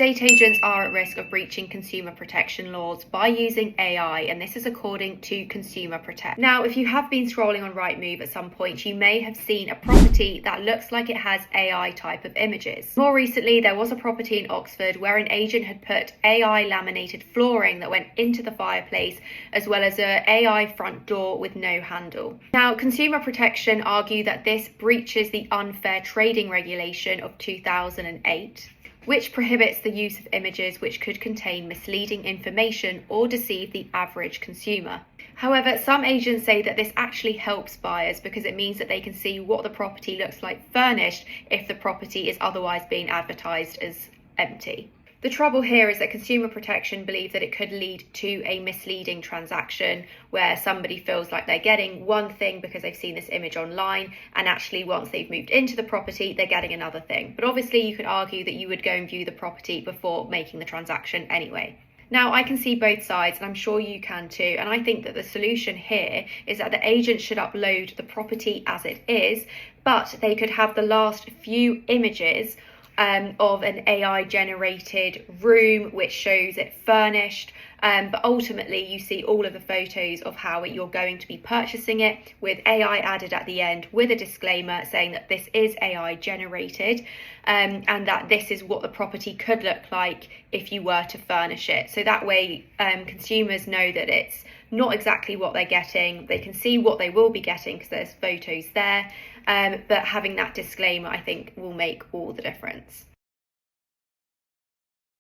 Estate agents are at risk of breaching consumer protection laws by using AI, and this is according to Consumer Protect. Now, if you have been scrolling on Rightmove at some point, you may have seen a property that looks like it has AI type of images. More recently, there was a property in Oxford where an agent had put AI laminated flooring that went into the fireplace, as well as an AI front door with no handle. Now, Consumer Protection argue that this breaches the Unfair Trading Regulation of 2008. Which prohibits the use of images which could contain misleading information or deceive the average consumer. However, some agents say that this actually helps buyers because it means that they can see what the property looks like furnished if the property is otherwise being advertised as empty. The trouble here is that Consumer Protection believe that it could lead to a misleading transaction where somebody feels like they're getting one thing because they've seen this image online, and actually once they've moved into the property, they're getting another thing. But obviously you could argue that you would go and view the property before making the transaction anyway. Now, I can see both sides, and I'm sure you can too, and I think that the solution here is that the agent should upload the property as it is, but they could have the last few images of an AI generated room which shows it furnished, but ultimately you see all of the photos of how you're going to be purchasing it with AI added at the end with a disclaimer saying that this is AI generated, and that this is what the property could look like if you were to furnish it. So that way consumers know that it's not exactly what they're getting. They can see what they will be getting because there's photos there, but having that disclaimer I think will make all the difference.